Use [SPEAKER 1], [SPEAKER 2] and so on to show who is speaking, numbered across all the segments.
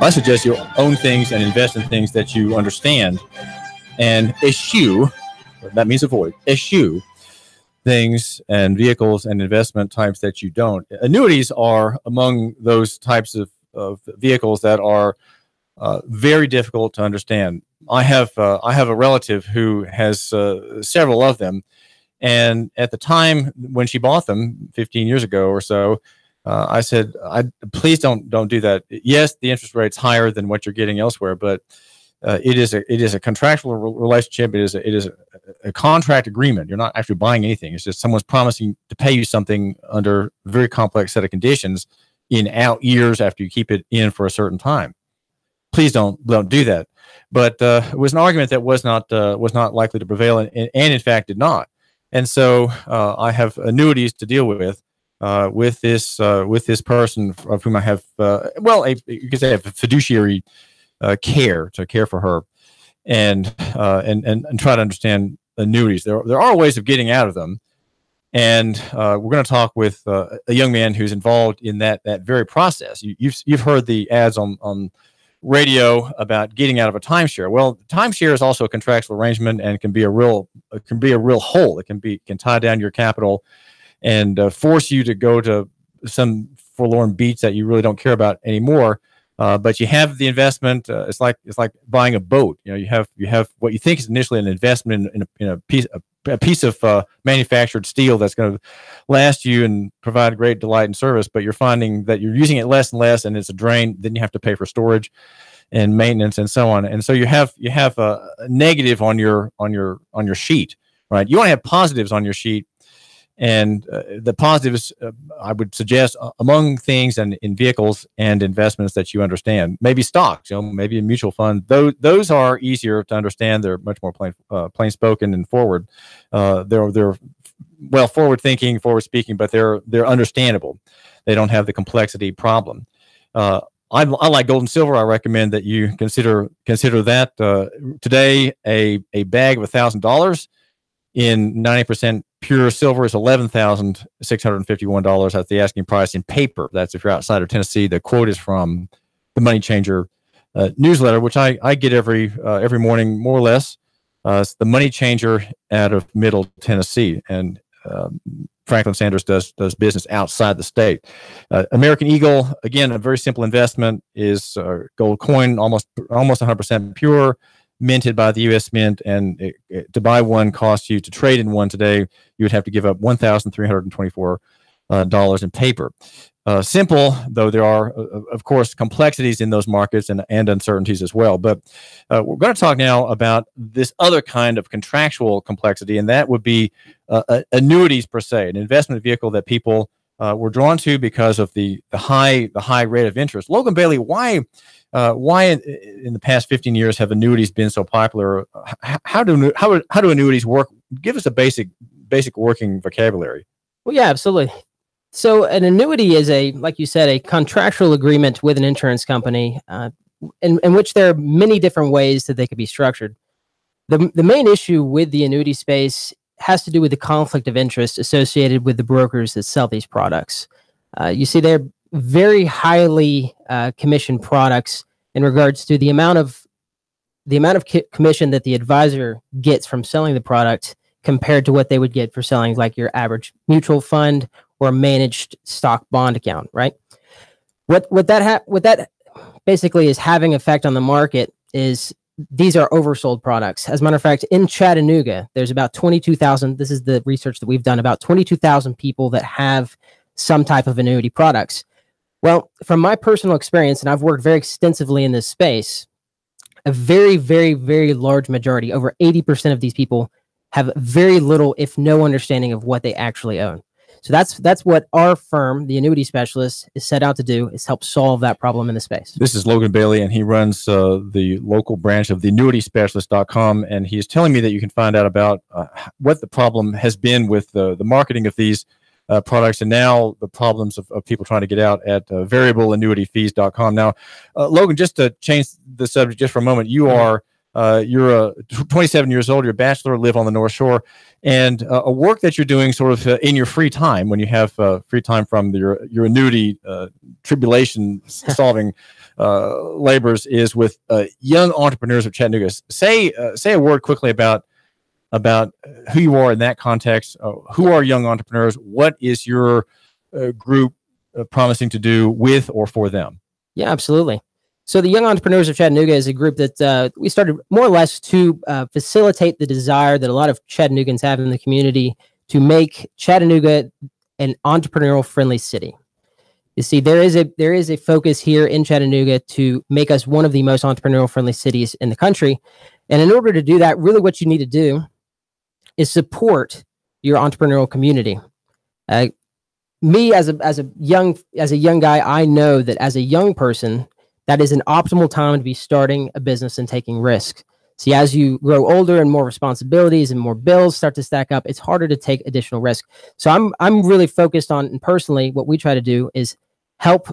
[SPEAKER 1] I suggest you own things and invest in things that you understand, and eschew, that means avoid, eschew things and vehicles and investment types that you don't. Annuities are among those types of vehicles that are very difficult to understand. I have a relative who has several of them, and at the time when she bought them 15 years ago or so, I said, please don't do that. Yes, the interest rate's higher than what you're getting elsewhere, but it is a contractual relationship. It is a contract agreement. You're not actually buying anything. It's just someone's promising to pay you something under a very complex set of conditions in out years after you keep it in for a certain time. Please don't do that. But it was an argument that was not likely to prevail, and in fact did not. And so I have annuities to deal with this person of whom I have you could say a fiduciary care for her, and try to understand annuities. There are ways of getting out of them, and we're going to talk with a young man who's involved in that very process. You've heard the ads on radio about getting out of a timeshare. Well, timeshare is also a contractual arrangement and can be a real hole. It can tie down your capital and force you to go to some forlorn beach that you really don't care about anymore. But you have the investment. It's like buying a boat. You have what you think is initially an investment in a piece of manufactured steel that's going to last you and provide great delight and service. But you're finding that you're using it less and less, and it's a drain. Then you have to pay for storage and maintenance and so on. And so you have a negative on your sheet, right? You want to have positives on your sheet. And the positives, I would suggest, among things and in vehicles and investments that you understand, maybe stocks, maybe a mutual fund. Those are easier to understand. They're much more plain spoken and forward. They're forward thinking, forward speaking, but they're understandable. They don't have the complexity problem. I like gold and silver. I recommend that you consider that today a bag of $1,000 in 90% pure silver is $11,651. That's the asking price in paper. That's if you're outside of Tennessee. The quote is from the Money Changer newsletter, which I get every morning, more or less. It's the Money Changer out of Middle Tennessee, and Franklin Sanders does business outside the state. American Eagle, again, a very simple investment, is gold coin, almost 100% pure, minted by the U.S. Mint, and to buy one costs you, to trade in one today, you would have to give up $1,324 in paper. Simple, though there are, of course, complexities in those markets and uncertainties as well. But we're going to talk now about this other kind of contractual complexity, and that would be annuities per se, an investment vehicle that people were drawn to because of the high rate of interest. Logan Bailey, why in the past 15 years have annuities been so popular? How do annuities work? Give us a basic working vocabulary.
[SPEAKER 2] Well, yeah, absolutely. So an annuity is like you said, a contractual agreement with an insurance company, in which there are many different ways that they could be structured. The main issue with the annuity space has to do with the conflict of interest associated with the brokers that sell these products. You see, they're very highly commissioned products in regards to the amount of commission that the advisor gets from selling the product compared to what they would get for selling like your average mutual fund or managed stock bond account, right? What that basically is having effect on the market is these are oversold products. As a matter of fact, in Chattanooga, there's about 22,000. This is the research that we've done, about 22,000 people that have some type of annuity products. Well, from my personal experience, and I've worked very extensively in this space, a very, very, very large majority, over 80% of these people have very little, if no understanding of what they actually own. So that's what our firm, the Annuity Specialist, is set out to do, is help solve that problem in the space.
[SPEAKER 1] This is Logan Bailey, and he runs the local branch of the annuityspecialist.com, and he's telling me that you can find out about what the problem has been with the marketing of these products, and now the problems of people trying to get out at variableannuityfees.com. Now, Logan, just to change the subject just for a moment, you are You're 27 years old. You're a bachelor, live on the North Shore, and a work that you're doing sort of in your free time when you have free time from your annuity tribulation solving labors is with Young Entrepreneurs of Chattanooga. Say a word quickly about who you are in that context. Who are Young Entrepreneurs? What is your group promising to do with or for them?
[SPEAKER 2] Yeah, absolutely. So the Young Entrepreneurs of Chattanooga is a group that we started more or less to facilitate the desire that a lot of Chattanoogans have in the community to make Chattanooga an entrepreneurial-friendly city. You see, there is a focus here in Chattanooga to make us one of the most entrepreneurial-friendly cities in the country. And in order to do that, really what you need to do is support your entrepreneurial community. Me as a young guy, I know that as a young person, that is an optimal time to be starting a business and taking risks. See, as you grow older and more responsibilities and more bills start to stack up, it's harder to take additional risk. So I'm really focused on, and personally, what we try to do is help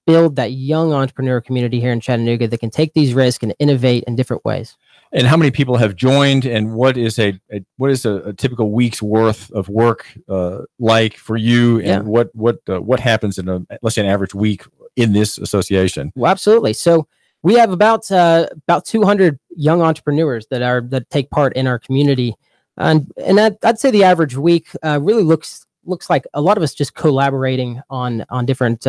[SPEAKER 2] build that young entrepreneur community here in Chattanooga that can take these risks and innovate in different ways.
[SPEAKER 1] And how many people have joined, and what is a typical week's worth of work like for you, and what happens in let's say an average week in this association?
[SPEAKER 2] Well, absolutely. So we have about 200 young entrepreneurs that take part in our community, and I'd say the average week really looks like a lot of us just collaborating on different.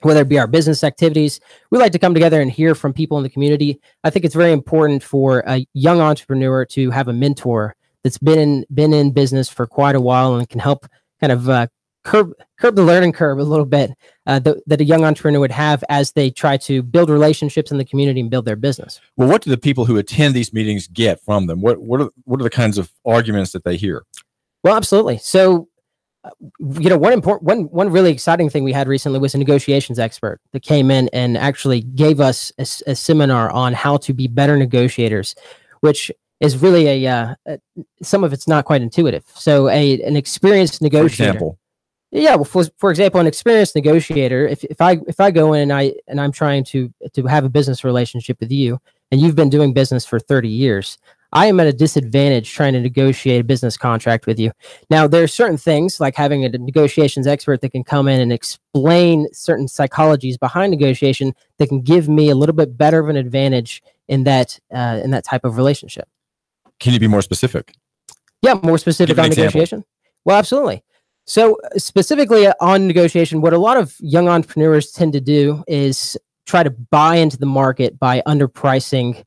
[SPEAKER 2] Whether it be our business activities, we like to come together and hear from people in the community. I think it's very important for a young entrepreneur to have a mentor that's been in business for quite a while and can help kind of curb the learning curve a little bit that a young entrepreneur would have as they try to build relationships in the community and build their business.
[SPEAKER 1] Well, what do the people who attend these meetings get from them? What are the kinds of arguments that they hear?
[SPEAKER 2] Well, absolutely. So, one really exciting thing we had recently was a negotiations expert that came in and actually gave us a seminar on how to be better negotiators, which is really some of it's not quite intuitive. So an experienced negotiator.
[SPEAKER 1] For example.
[SPEAKER 2] Yeah, well, for example, an experienced negotiator, if I go in and I'm trying to have a business relationship with you, and you've been doing business for 30 years, I am at a disadvantage trying to negotiate a business contract with you. Now, there are certain things like having a negotiations expert that can come in and explain certain psychologies behind negotiation that can give me a little bit better of an advantage in that type of relationship.
[SPEAKER 1] Can you be more specific?
[SPEAKER 2] Yeah, more specific on negotiation. Well, absolutely. So specifically on negotiation, what a lot of young entrepreneurs tend to do is try to buy into the market by underpricing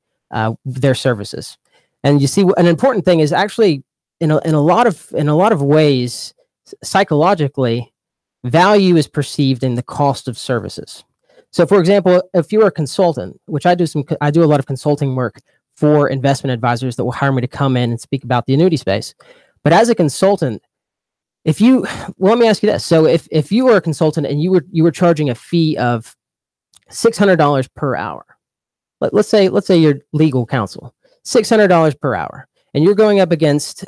[SPEAKER 2] their services. And you see, an important thing is actually in a lot of ways, psychologically, value is perceived in the cost of services. So, for example, if you're a consultant, which I do a lot of consulting work for investment advisors that will hire me to come in and speak about the annuity space. But as a consultant, let me ask you this: so if you were a consultant and you were charging a fee of $600 per hour, let's say you're legal counsel. $600 per hour, and you're going up against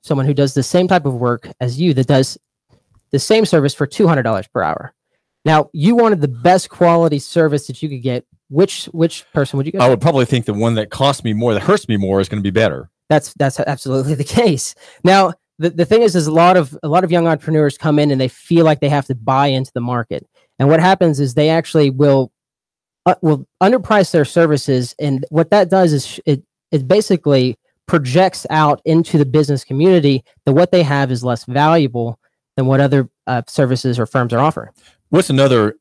[SPEAKER 2] someone who does the same type of work as you that does the same service for $200 per hour. Now, you wanted the best quality service that you could get. Which person would you go?
[SPEAKER 1] I would probably think the one that costs me more, that hurts me more, is going to be better.
[SPEAKER 2] That's absolutely the case. Now, the thing is a lot of young entrepreneurs come in and they feel like they have to buy into the market, and what happens is they actually will underprice their services, and what that does is it basically projects out into the business community that what they have is less valuable than what other services or firms are offering.
[SPEAKER 1] What's another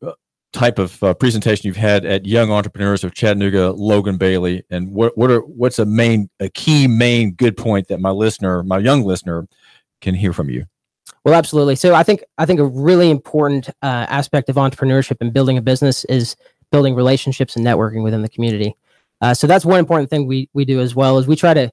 [SPEAKER 1] type of presentation you've had at Young Entrepreneurs of Chattanooga, Logan Bailey, and what's a key main good point that my young listener can hear from you?
[SPEAKER 2] Well, absolutely. So I think a really important aspect of entrepreneurship and building a business is building relationships and networking within the community. So that's one important thing we do as well, is we try to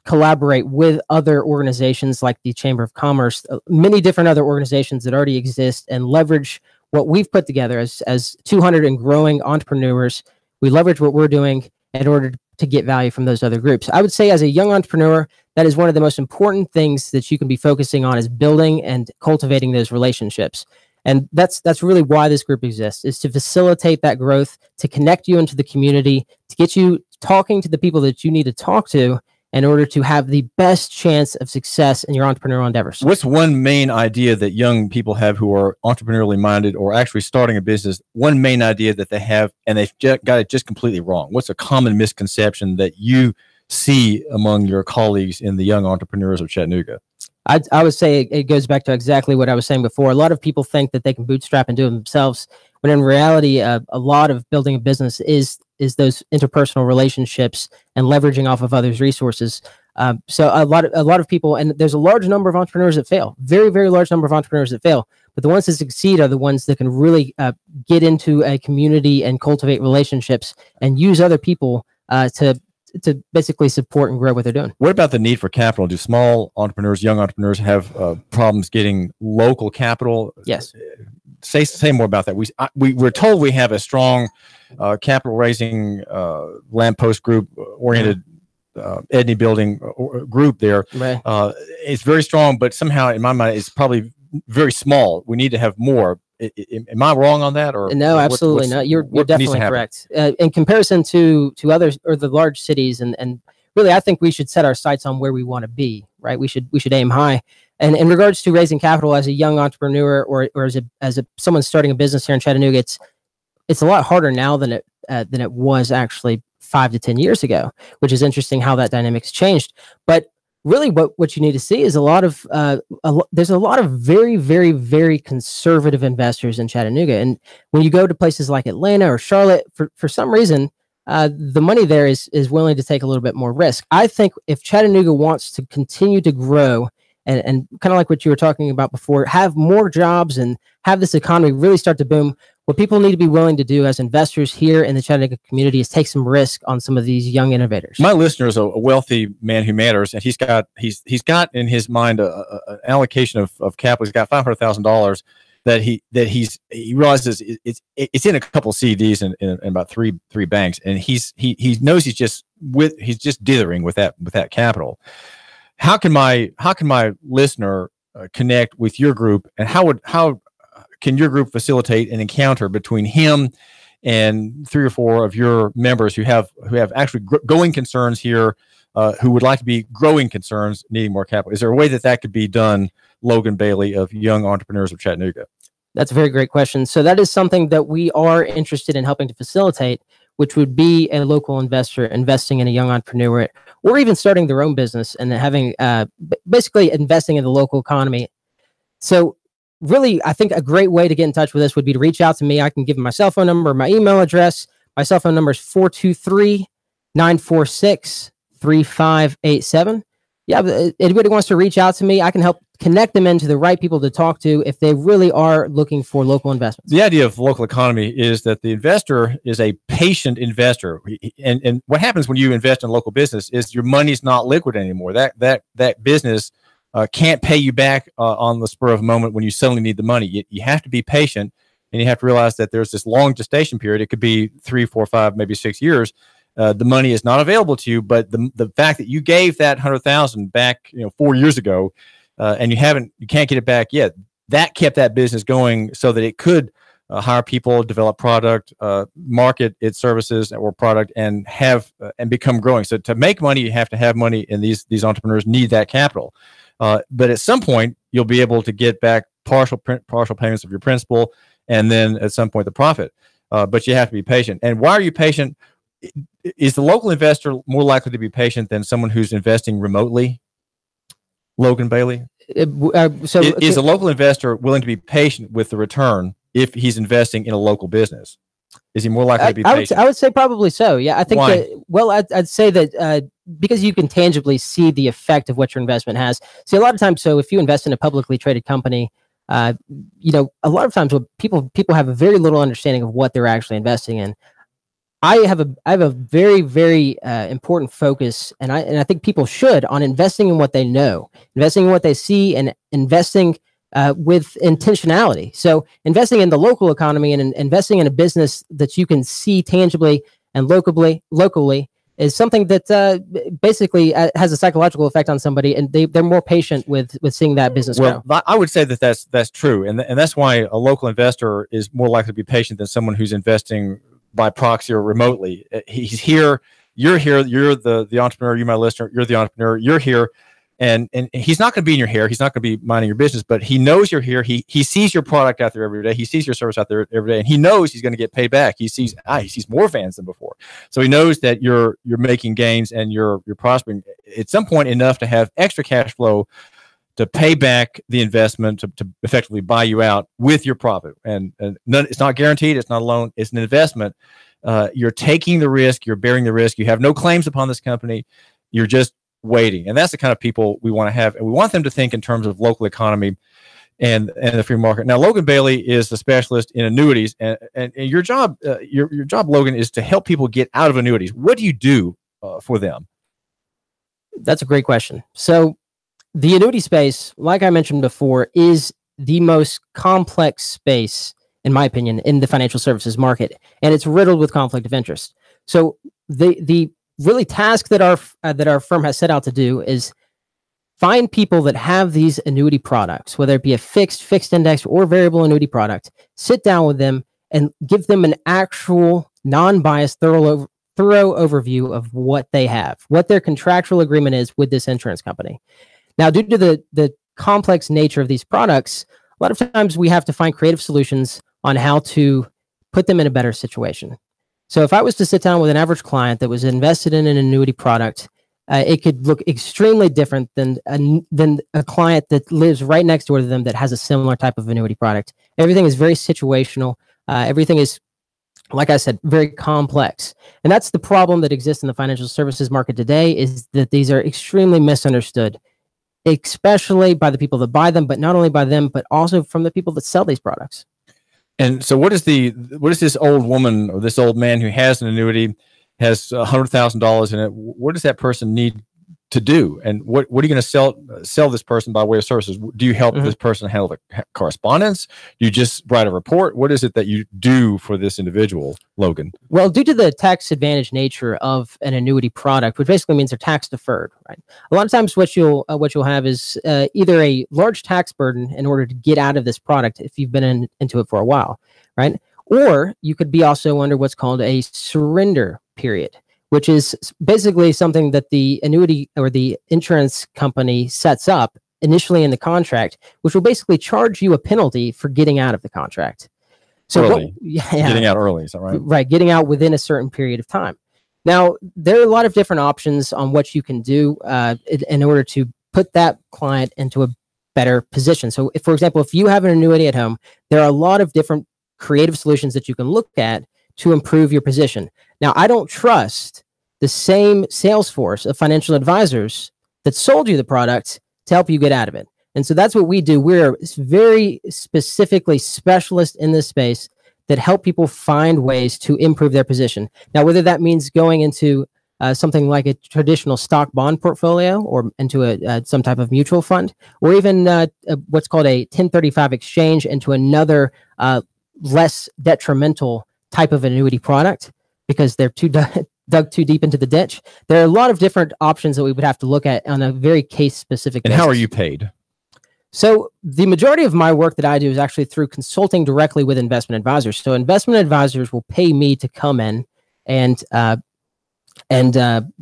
[SPEAKER 2] collaborate with other organizations like the Chamber of Commerce, many different other organizations that already exist, and leverage what we've put together as 200 and growing entrepreneurs. We leverage what we're doing in order to get value from those other groups. I would say as a young entrepreneur, that is one of the most important things that you can be focusing on, is building and cultivating those relationships. And that's really why this group exists, is to facilitate that growth, to connect you into the community, to get you talking to the people that you need to talk to in order to have the best chance of success in your entrepreneurial endeavors.
[SPEAKER 1] What's one main idea that young people have who are entrepreneurially minded or actually starting a business? One main idea that they have, and they've got it just completely wrong. What's a common misconception that you see among your colleagues in the Young Entrepreneurs of Chattanooga?
[SPEAKER 2] I would say it goes back to exactly what I was saying before. A lot of people think that they can bootstrap and do it themselves, when in reality, a lot of building a business is those interpersonal relationships and leveraging off of others' resources. So a lot of people, and there's a large number of entrepreneurs that fail, very, very large number of entrepreneurs that fail. But the ones that succeed are the ones that can really get into a community and cultivate relationships and use other people to basically support and grow what they're doing. What
[SPEAKER 1] about the need for capital? Do small entrepreneurs, young entrepreneurs have problems getting local capital?
[SPEAKER 2] Yes.
[SPEAKER 1] Say more about that. We're told we have a strong capital raising lamppost group oriented Edney building group there.
[SPEAKER 2] Right.
[SPEAKER 1] It's very strong, but somehow in my mind it's probably very small. We need to have more. Am I wrong on that? Or
[SPEAKER 2] no, absolutely not. You're definitely correct. In comparison to others or the large cities, and really, I think we should set our sights on where we want to be. Right? We should aim high. And in regards to raising capital as a young entrepreneur or as someone starting a business here in Chattanooga, it's a lot harder now than it was actually 5 to 10 years ago, which is interesting how that dynamic's changed. But really, what you need to see is there's a lot of very, very, very conservative investors in Chattanooga. And when you go to places like Atlanta or Charlotte, for some reason, the money there is willing to take a little bit more risk. I think if Chattanooga wants to continue to grow and kind of like what you were talking about before, have more jobs and have this economy really start to boom, what people need to be willing to do as investors here in the Chattanooga community is take some risk on some of these young innovators.
[SPEAKER 1] My listener is a wealthy man who matters, and he's got in his mind an allocation of capital. He's got $500,000 that he realizes it's in a couple CDs and about three banks, and he knows he's just dithering with that capital. How can my listener connect with your group, and how can your group facilitate an encounter between him and 3 or 4 of your members who have actually going concerns here, who would like to be growing concerns, needing more capital? Is there a way that could be done, Logan Bailey of Young Entrepreneurs of Chattanooga?
[SPEAKER 2] That's a very great question. So that is something that we are interested in helping to facilitate, which would be a local investor investing in a young entrepreneur, or even starting their own business and having basically investing in the local economy. So really, I think a great way to get in touch with us would be to reach out to me. I can give my cell phone number, my email address. My cell phone number is 423-946-3587. Yeah, anybody wants to reach out to me, I can help connect them into the right people to talk to if they really are looking for local investments.
[SPEAKER 1] The idea of local economy is that the investor is a patient investor. And what happens when you invest in local business is your money's not liquid anymore. That business can't pay you back on the spur of a moment when you suddenly need the money. You have to be patient, and you have to realize that there's this long gestation period. It could be 3, 4, 5, maybe 6 years. The money is not available to you, but the fact that you gave that $100,000 back, 4 years ago, and you can't get it back yet, that kept that business going so that it could hire people, develop product, market its services or product, and become growing. So to make money, you have to have money, and these entrepreneurs need that capital. But at some point, you'll be able to get back partial payments of your principal, and then at some point the profit. But you have to be patient. And why are you patient? Is the local investor more likely to be patient than someone who's investing remotely? Logan Bailey? Is a local investor willing to be patient with the return if he's investing in a local business? Is he more likely to be patient?
[SPEAKER 2] I would say probably so. Yeah, I think I'd say that because you can tangibly see the effect of what your investment has. See, a lot of times, so if you invest in a publicly traded company, a lot of times people have a very little understanding of what they're actually investing in. I have a very, very important focus, and I think people should, on investing in what they know, investing in what they see, and investing with intentionality. So investing in the local economy and investing in a business that you can see tangibly and locally is something that basically has a psychological effect on somebody, and they're more patient with seeing that business grow.
[SPEAKER 1] I would say that that's true, and that's why a local investor is more likely to be patient than someone who's investing by proxy or remotely. He's here, you're here, you're the entrepreneur, you're my listener, you're the entrepreneur, you're here. And he's not going to be in your hair. He's not going to be minding your business, but he knows you're here. He sees your product out there every day. He sees your service out there every day, and he knows he's going to get paid back. He sees more fans than before, so he knows that you're making gains and you're prospering at some point enough to have extra cash flow to pay back the investment to effectively buy you out with your profit. And it's not guaranteed. It's not a loan. It's an investment. You're taking the risk. You're bearing the risk. You have no claims upon this company. You're just waiting. And that's the kind of people we want to have. And we want them to think in terms of local economy and the free market. Now, Logan Bailey is a specialist in annuities, and your job, your job, Logan, is to help people get out of annuities. What do you do for them?
[SPEAKER 2] That's a great question. So the annuity space, like I mentioned before, is the most complex space, in my opinion, in the financial services market, and it's riddled with conflict of interest. So the really task that our firm has set out to do is find people that have these annuity products, whether it be a fixed index or variable annuity product, sit down with them and give them an actual non-biased, thorough overview of what they have, what their contractual agreement is with this insurance company. Now, due to the complex nature of these products, a lot of times we have to find creative solutions on how to put them in a better situation. So if I was to sit down with an average client that was invested in an annuity product, it could look extremely different than a client that lives right next door to them that has a similar type of annuity product. Everything is very situational. Everything is, like I said, very complex. And that's the problem that exists in the financial services market today, is that these are extremely misunderstood, especially by the people that buy them, but not only by them, but also from the people that sell these products.
[SPEAKER 1] And so what is this old woman or this old man who has an annuity, has $100,000 in it? What does that person need to do? And what are you going to sell this person by way of services? Do you help this person handle the correspondence? Do you just write a report? What is it that you do for this individual, Logan?
[SPEAKER 2] Well, due to the tax advantage nature of an annuity product, which basically means they're tax deferred, right? A lot of times what you'll have is either a large tax burden in order to get out of this product if you've been into it for a while, right? Or you could be also under what's called a surrender period, which is basically something that the annuity or the insurance company sets up initially in the contract, which will basically charge you a penalty for getting out of the contract. So
[SPEAKER 1] getting out early, is that right?
[SPEAKER 2] Right, getting out within a certain period of time. Now, there are a lot of different options on what you can do in order to put that client into a better position. So, for example, if you have an annuity at home, there are a lot of different creative solutions that you can look at to improve your position. Now, I don't trust the same sales force of financial advisors that sold you the product to help you get out of it. And so that's what we do. We're very specifically specialists in this space that help people find ways to improve their position. Now, whether that means going into something like a traditional stock bond portfolio or into some type of mutual fund, or even what's called a 1035 exchange into another less detrimental type of annuity product because they're dug too deep into the ditch. There are a lot of different options that we would have to look at on a very case-specific basis.
[SPEAKER 1] And how are you paid?
[SPEAKER 2] So the majority of my work that I do is actually through consulting directly with investment advisors. So investment advisors will pay me to come in and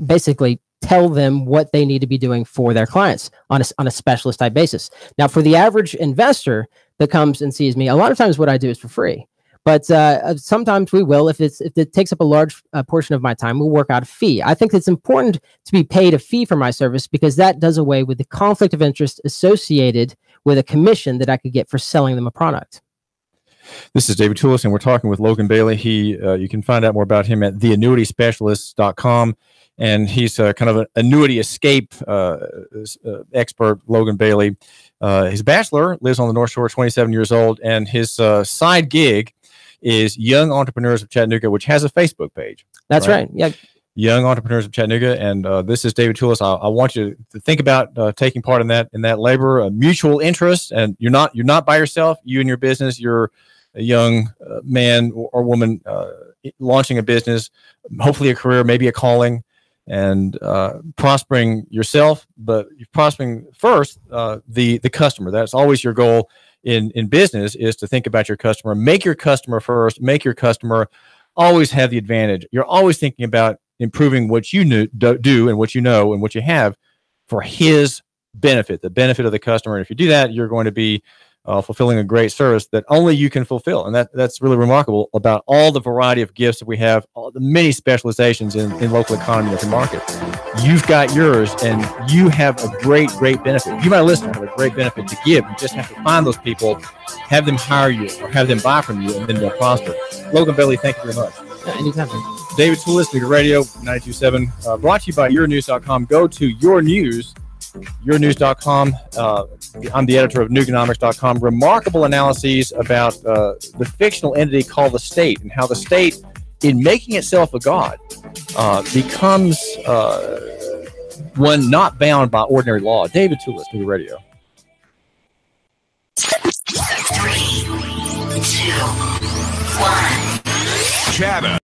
[SPEAKER 2] basically tell them what they need to be doing for their clients on a specialist type basis. Now, for the average investor that comes and sees me, a lot of times what I do is for free. But sometimes we will, if it takes up a large portion of my time, we'll work out a fee. I think it's important to be paid a fee for my service because that does away with the conflict of interest associated with a commission that I could get for selling them a product.
[SPEAKER 1] This is David Toulis, and we're talking with Logan Bailey. You can find out more about him at theannuityspecialist.com. And he's kind of an annuity escape expert, Logan Bailey. His bachelor, lives on the North Shore, 27 years old, and his side gig is Young Entrepreneurs of Chattanooga, which has a Facebook page.
[SPEAKER 2] That's right. Yeah.
[SPEAKER 1] Young Entrepreneurs of Chattanooga, and this is David Toulis. I want you to think about taking part in that labor, mutual interest, and you're not by yourself. You and your business, you're a young man or woman launching a business, hopefully a career, maybe a calling. and prospering yourself, but you're prospering first the customer. That's always your goal in business, is to think about your customer, make your customer first, make your customer always have the advantage. You're always thinking about improving what you do and what you know and what you have for his benefit, the benefit of the customer. And if you do that, you're going to be fulfilling a great service that only you can fulfill. And that's really remarkable about all the variety of gifts that we have, all the many specializations in local economy and market. You've got yours, and you have a great benefit. You, my listener, have a great benefit to give. You just have to find those people, have them hire you or have them buy from you, and then they'll prosper. Logan Bailey, thank you very much.
[SPEAKER 2] Anytime.
[SPEAKER 1] David Toulis, New Radio 92.7, brought to you by yournews.com. Go to yournews.com. I'm the editor of Nuganomics.com. Remarkable analyses about the fictional entity called the state, and how the state, in making itself a god, becomes one not bound by ordinary law. David Toulis, New Radio.
[SPEAKER 3] 3, 2, 1. Chatter.